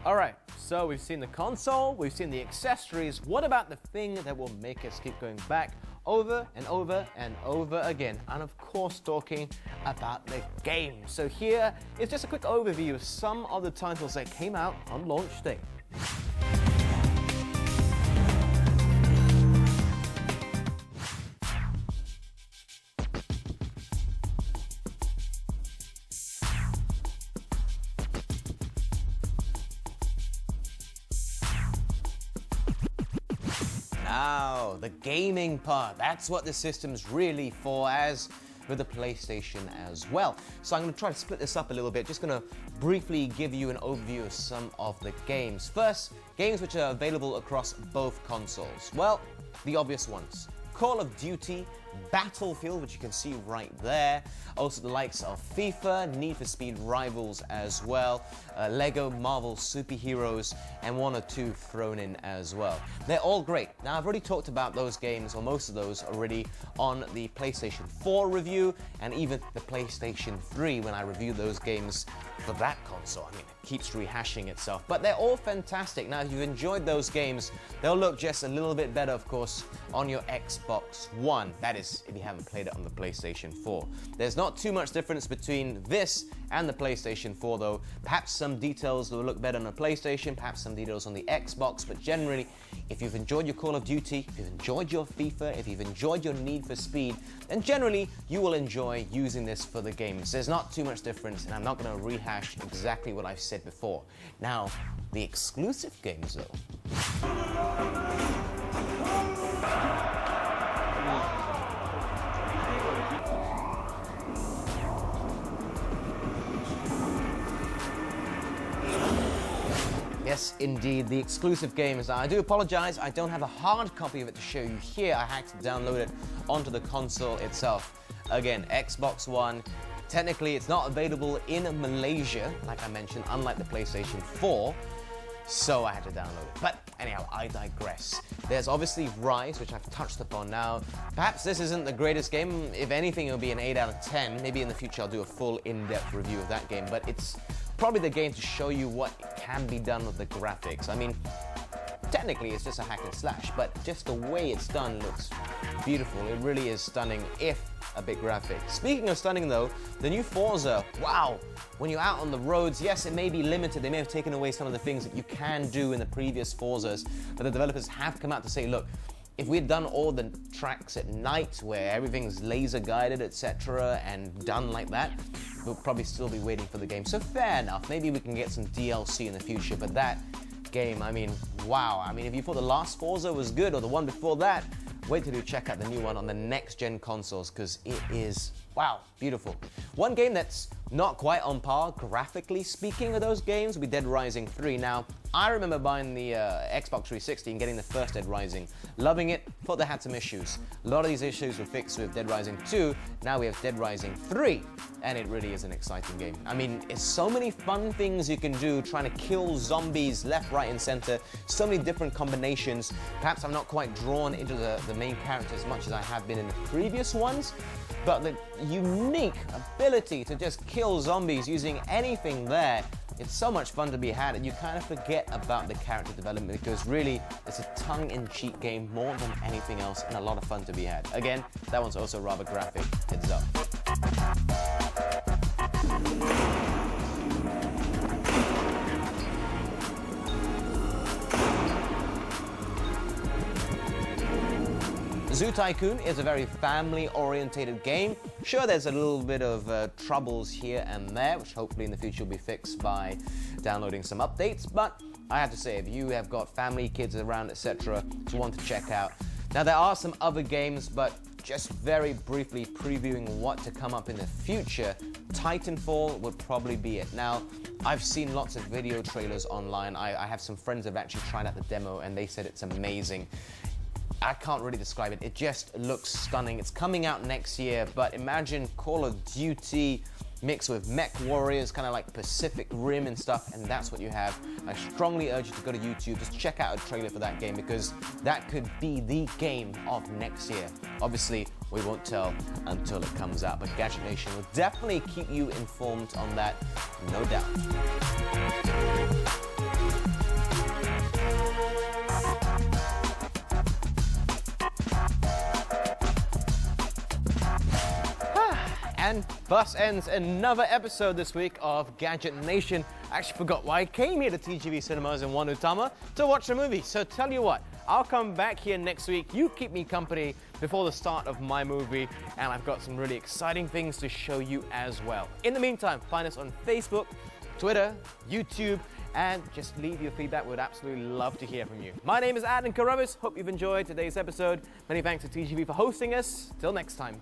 All right, so we've seen the console, we've seen the accessories. What about the thing that will make us keep going back over and over and over again? And of course, talking about the game. So here is just a quick overview of some of the titles that came out on launch day. Now, the gaming part, that's what the system's really for, as with the PlayStation as well. So I'm going to try to split this up a little bit, just going to briefly give you an overview of some of the games. First, games which are available across both consoles. Well, the obvious ones. Call of Duty, Battlefield, which you can see right there. Also the likes of FIFA, Need for Speed Rivals as well, Lego Marvel Superheroes, and one or two thrown in as well. They're all great. Now I've already talked about those games, or most of those already, on the PlayStation 4 review, and even the PlayStation 3 when I reviewed those games for that console. I mean, it keeps rehashing itself, but they're all fantastic. Now if you've enjoyed those games, they'll look just a little bit better, of course, on your Xbox One. That is, if you haven't played it on the PlayStation 4. There's not too much difference between this and the PlayStation 4 though. Perhaps some details will look better on the PlayStation, perhaps some details on the Xbox, but generally, if you've enjoyed your Call of Duty, if you've enjoyed your FIFA, if you've enjoyed your Need for Speed, then generally you will enjoy using this for the games. There's not too much difference, and I'm not going to rehash exactly what I've said before. Now, the exclusive games though. Yes, indeed, the exclusive games. I do apologize, I don't have a hard copy of it to show you here. I had to download it onto the console itself. Again, Xbox One. Technically, it's not available in Malaysia, like I mentioned, unlike the PlayStation 4. So I had to download it. But anyhow, I digress. There's obviously Rise, which I've touched upon now. Perhaps this isn't the greatest game. If anything, it'll be an 8 out of 10. Maybe in the future I'll do a full in-depth review of that game, but it's probably the game to show you what can be done with the graphics. I mean, technically it's just a hack and slash, but just the way it's done looks beautiful. It really is stunning, if a bit graphic. Speaking of stunning though, the new Forza, wow! When you're out on the roads, yes, it may be limited. They may have taken away some of the things that you can do in the previous Forzas, but the developers have come out to say, look, if we had done all the tracks at night where everything's laser guided, etc., and done like that, we'll probably still be waiting for the game. So fair enough, maybe we can get some DLC in the future, but that game, I mean, wow. I mean, if you thought the last Forza was good, or the one before that, wait till you check out the new one on the next-gen consoles, because it is, wow, beautiful. One game that's not quite on par, graphically speaking, of those games, would be Dead Rising 3. Now, I remember buying the Xbox 360 and getting the first Dead Rising. Loving it, thought they had some issues. A lot of these issues were fixed with Dead Rising 2, now we have Dead Rising 3, and it really is an exciting game. I mean, it's so many fun things you can do, trying to kill zombies left, right, and center, so many different combinations. Perhaps I'm not quite drawn into the main character as much as I have been in the previous ones, but the unique ability to just kill zombies using anything there, it's so much fun to be had, and you kind of forget about the character development, because really it's a tongue-in-cheek game more than anything else, and a lot of fun to be had. Again, that one's also rather graphic. Heads up. Zoo Tycoon is a very family-orientated game. Sure, there's a little bit of troubles here and there, which hopefully in the future will be fixed by downloading some updates, but I have to say, if you have got family, kids around, etc., it's one to check out. Now, there are some other games, but just very briefly previewing what to come up in the future, Titanfall would probably be it. Now, I've seen lots of video trailers online. I have some friends that have actually tried out the demo, and they said it's amazing. I can't really describe it. It just looks stunning. It's coming out next year, but imagine Call of Duty mixed with Mech Warriors, kind of like Pacific Rim and stuff, and that's what you have. I strongly urge you to go to YouTube, just check out a trailer for that game, because that could be the game of next year. Obviously, we won't tell until it comes out, but Gadget Nation will definitely keep you informed on that, no doubt. And thus ends another episode this week of Gadget Nation. I actually forgot why I came here to TGV Cinemas in Wanutama to watch a movie. So tell you what, I'll come back here next week. You keep me company before the start of my movie, and I've got some really exciting things to show you as well. In the meantime, find us on Facebook, Twitter, YouTube, and just leave your feedback. We'd absolutely love to hear from you. My name is Adnan Carruthers. Hope you've enjoyed today's episode. Many thanks to TGV for hosting us. Till next time.